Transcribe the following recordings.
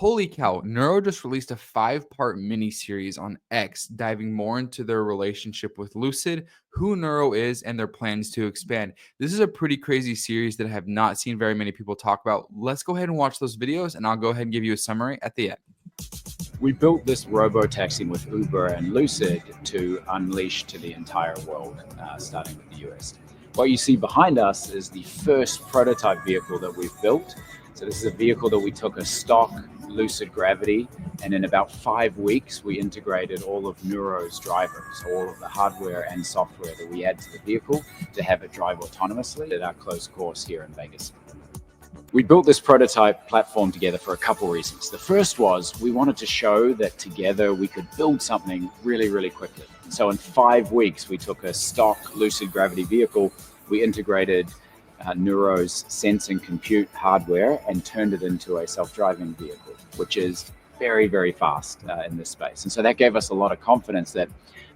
Holy cow, Neuro just released a 5-part mini-series on X, diving more into their relationship with Lucid, who Neuro is, and their plans to expand. This is a pretty crazy series that I have not seen very many people talk about. Let's go ahead and watch those videos, and I'll go ahead and give you a summary at the end. We built this robo-taxi with Uber and Lucid to unleash to the entire world, starting with the US. What you see behind us is the first prototype vehicle that we've built. So this is a vehicle that we took a stock Lucid Gravity, and in about 5 weeks, we integrated all of Neuro's drivers, all of the hardware and software that we add to the vehicle to have it drive autonomously at our closed course here in Vegas. We built this prototype platform together for a couple reasons. The first was we wanted to show that together we could build something really, really quickly. So in 5 weeks, we took a stock Lucid Gravity vehicle, we integrated Neuro's sense and compute hardware and turned it into a self-driving vehicle, which is very, very fast in this space. And so that gave us a lot of confidence that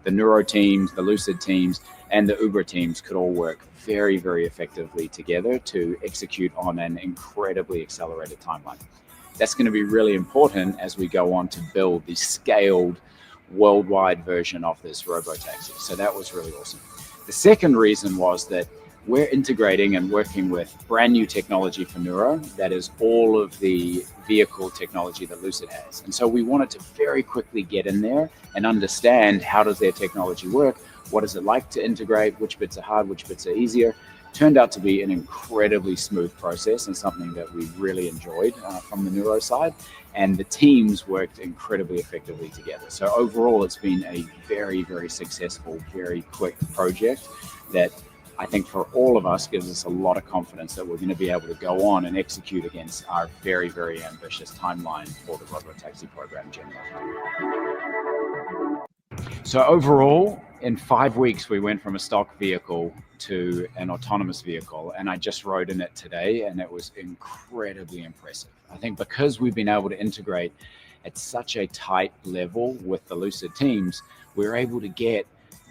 the Neuro teams, the Lucid teams, and the Uber teams could all work very, very effectively together to execute on an incredibly accelerated timeline. That's going to be really important as we go on to build the scaled worldwide version of this robotaxi. So that was really awesome. The second reason was that we're integrating and working with brand new technology for Neuro that is all of the vehicle technology that Lucid has. And so we wanted to very quickly get in there and understand how does their technology work, what is it like to integrate, which bits are hard, which bits are easier. Turned out to be an incredibly smooth process and something that we really enjoyed from the Neuro side. And the teams worked incredibly effectively together. So overall, it's been a very, very successful, very quick project that I think for all of us gives us a lot of confidence that we're going to be able to go on and execute against our very, very ambitious timeline for the robotaxi program generally. So overall, in 5 weeks, we went from a stock vehicle to an autonomous vehicle, and I just rode in it today, and it was incredibly impressive. I think because we've been able to integrate at such a tight level with the Lucid teams, we're able to get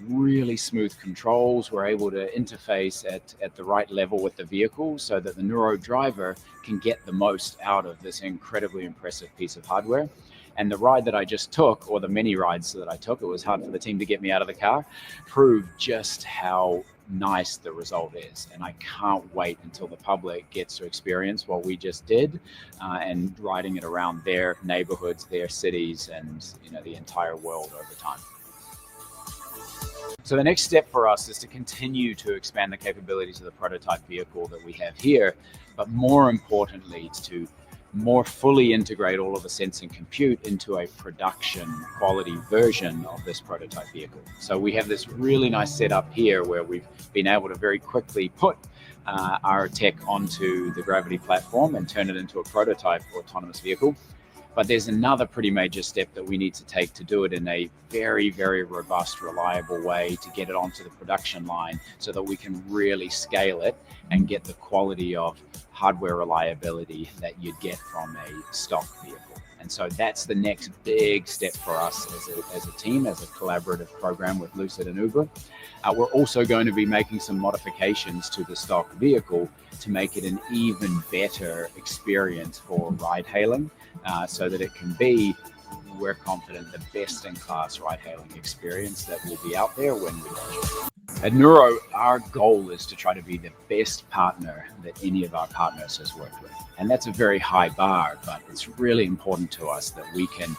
really smooth controls. We're able to interface at the right level with the vehicle so that the Neuro driver can get the most out of this incredibly impressive piece of hardware. And the ride that I just took, or the many rides that I took, it was hard for the team to get me out of the car, proved just how nice the result is. And I can't wait until the public gets to experience what we just did and riding it around their neighborhoods, their cities, and the entire world over time. So the next step for us is to continue to expand the capabilities of the prototype vehicle that we have here, but more importantly, to more fully integrate all of the sense and compute into a production quality version of this prototype vehicle. So we have this really nice setup here where we've been able to very quickly put our tech onto the Gravity platform and turn it into a prototype autonomous vehicle. But there's another pretty major step that we need to take to do it in a very, very robust, reliable way to get it onto the production line so that we can really scale it and get the quality of hardware reliability that you'd get from a stock vehicle. And so that's the next big step for us as a team, as a collaborative program with Lucid and Uber. We're also going to be making some modifications to the stock vehicle to make it an even better experience for ride hailing so that it can be, we're confident, the best in class ride hailing experience that will be out there when we launch. At Neuro, our goal is to try to be the best partner that any of our partners has worked with. And that's a very high bar, but it's really important to us that we can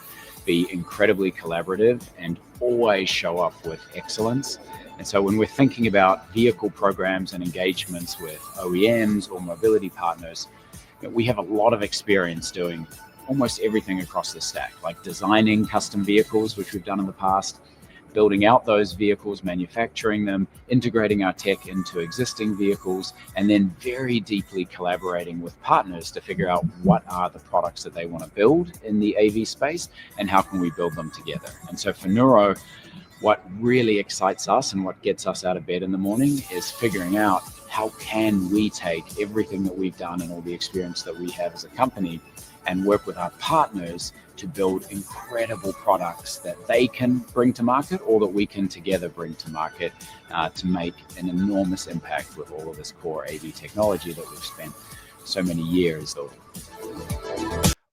be incredibly collaborative and always show up with excellence. And so when we're thinking about vehicle programs and engagements with OEMs or mobility partners, we have a lot of experience doing almost everything across the stack, like designing custom vehicles, which we've done in the past, building out those vehicles, manufacturing them, integrating our tech into existing vehicles, and then very deeply collaborating with partners to figure out what are the products that they want to build in the AV space and how can we build them together. And so for Neuro, what really excites us and what gets us out of bed in the morning is figuring out how can we take everything that we've done and all the experience that we have as a company and work with our partners to build incredible products that they can bring to market or that we can together bring to market to make an enormous impact with all of this core AV technology that we've spent so many years building.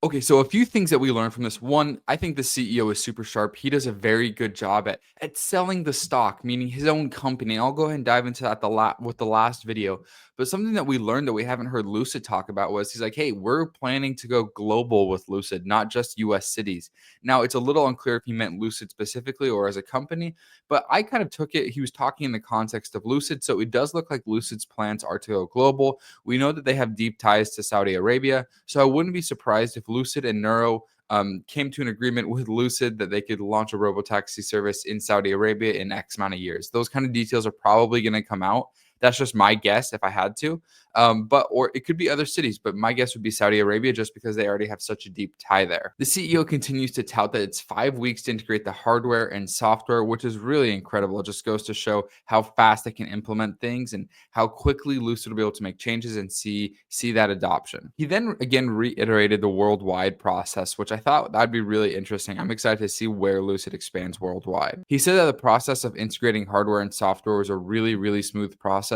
Okay, so a few things that we learned from this. One, I think the CEO is super sharp. He does a very good job at selling the stock, meaning his own company. And I'll go ahead and dive into that with the last video. But something that we learned that we haven't heard Lucid talk about was he's like, hey, we're planning to go global with Lucid, not just US cities. Now, it's a little unclear if he meant Lucid specifically or as a company, but I kind of took it. He was talking in the context of Lucid. So it does look like Lucid's plans are to go global. We know that they have deep ties to Saudi Arabia. So I wouldn't be surprised if Lucid and Nuro came to an agreement with Lucid that they could launch a robotaxi service in Saudi Arabia in X amount of years. Those kind of details are probably going to come out. That's just my guess if I had to. Or it could be other cities, but my guess would be Saudi Arabia just because they already have such a deep tie there. The CEO continues to tout that it's 5 weeks to integrate the hardware and software, which is really incredible. It just goes to show how fast they can implement things and how quickly Lucid will be able to make changes and see that adoption. He then again reiterated the worldwide process, which I thought that'd be really interesting. I'm excited to see where Lucid expands worldwide. He said that the process of integrating hardware and software was a really, really smooth process.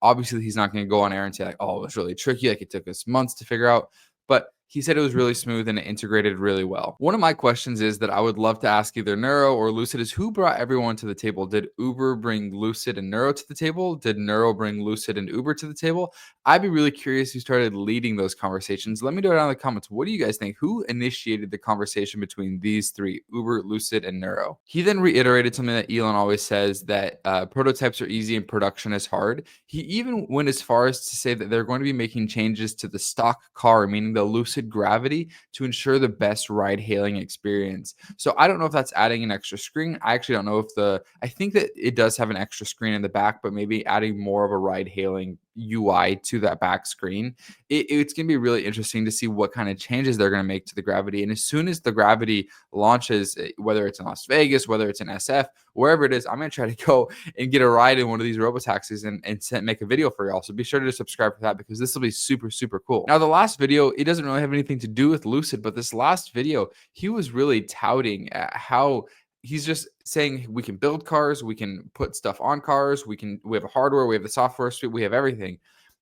Obviously, he's not going to go on air and say like, "Oh, it was really tricky. Like it took us months to figure out." But he said it was really smooth and it integrated really well. One of my questions is that I would love to ask either Nuro or Lucid is who brought everyone to the table? Did Uber bring Lucid and Nuro to the table? Did Nuro bring Lucid and Uber to the table? I'd be really curious who started leading those conversations. Let me know down in the comments. What do you guys think? Who initiated the conversation between these three, Uber, Lucid, and Nuro? He then reiterated something that Elon always says, that prototypes are easy and production is hard. He even went as far as to say that they're going to be making changes to the stock car, meaning the Lucid Gravity, to ensure the best ride hailing experience. So I don't know if that's adding an extra screen. I actually don't know if I think that it does have an extra screen in the back, but maybe adding more of a ride hailing UI to that back screen. It's going to be really interesting to see what kind of changes they're going to make to the Gravity. And as soon as the Gravity launches, whether it's in Las Vegas, whether it's in SF, wherever it is, I'm going to try to go and get a ride in one of these robotaxis and make a video for y'all. So be sure to subscribe for that because this will be super, super cool. Now, the last video, it doesn't really have anything to do with Lucid, but this last video, he was really touting how he's just saying we can build cars, we can put stuff on cars, we have a hardware, we have the software suite, we have everything.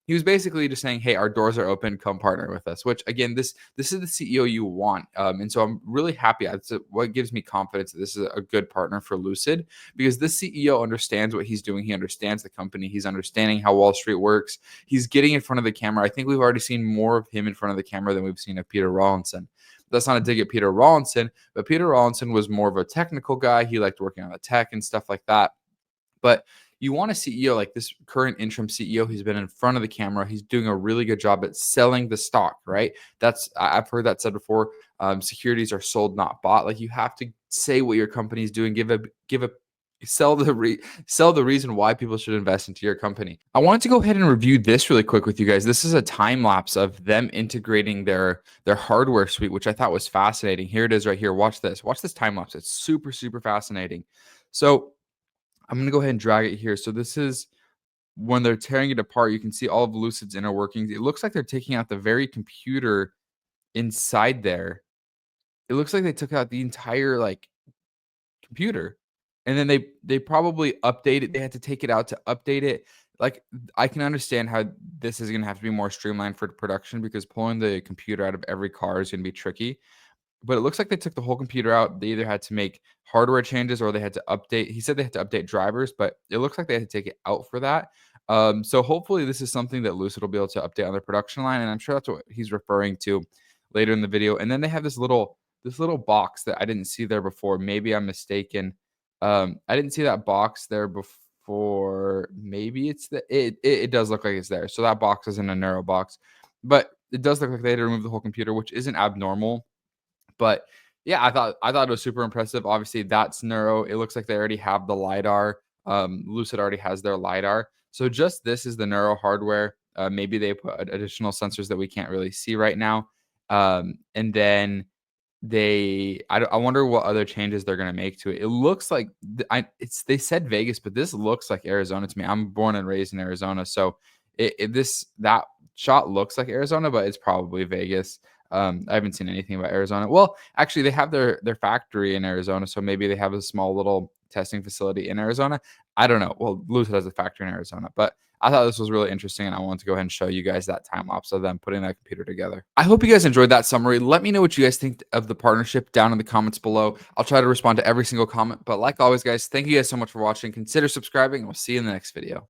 He was basically just saying, hey, our doors are open, come partner with us, which again, this is the CEO you want. And so I'm really happy. That's what gives me confidence that this is a good partner for Lucid, because this CEO understands what he's doing. He understands the company. He's understanding how Wall Street works. He's getting in front of the camera. I think we've already seen more of him in front of the camera than we've seen of Peter Rawlinson. That's not a dig at Peter Rawlinson, but Peter Rawlinson was more of a technical guy. He liked working on the tech and stuff like that. But you want a CEO like this current interim CEO. He's been in front of the camera. He's doing a really good job at selling the stock, right? I've heard that said before. Securities are sold, not bought. Like you have to say what your company is doing. Sell the reason why people should invest into your company. I wanted to go ahead and review this really quick with you guys. This is a time lapse of them integrating their hardware suite, which I thought was fascinating. Here it is right here. Watch this. Watch this time lapse. It's super, super fascinating. So I'm going to go ahead and drag it here. So this is when they're tearing it apart. You can see all of Lucid's inner workings. It looks like they're taking out the very computer inside there. It looks like they took out the entire computer. And then they probably update it. They had to take it out to update it. Like I can understand how this is going to have to be more streamlined for production because pulling the computer out of every car is going to be tricky. But it looks like they took the whole computer out. They either had to make hardware changes or they had to update. He said they had to update drivers, but it looks like they had to take it out for that. So hopefully this is something that Lucid will be able to update on their production line. And I'm sure that's what he's referring to later in the video. And then they have this little box that I didn't see there before. Maybe I'm mistaken. I didn't see that box there before. Maybe it does look like it's there. So that box isn't a Nuro box, but it does look like they had to remove the whole computer, which isn't abnormal. But yeah, I thought it was super impressive. Obviously, that's Nuro. It looks like they already have the LiDAR. Lucid already has their LiDAR. So just this is the Nuro hardware. Maybe they put additional sensors that we can't really see right now. And then I wonder what other changes they're going to make to it. It looks like they said Vegas, but this looks like Arizona to me. I'm born and raised in Arizona. So that shot looks like Arizona, but it's probably Vegas. I haven't seen anything about Arizona. Well, actually, they have their factory in Arizona, so maybe they have a small little testing facility in Arizona. I don't know. Well, Lucid has a factory in Arizona, but I thought this was really interesting, and I wanted to go ahead and show you guys that time lapse of them putting that computer together. I hope you guys enjoyed that summary. Let me know what you guys think of the partnership down in the comments below. I'll try to respond to every single comment, but like always, guys, thank you guys so much for watching. Consider subscribing, and we'll see you in the next video.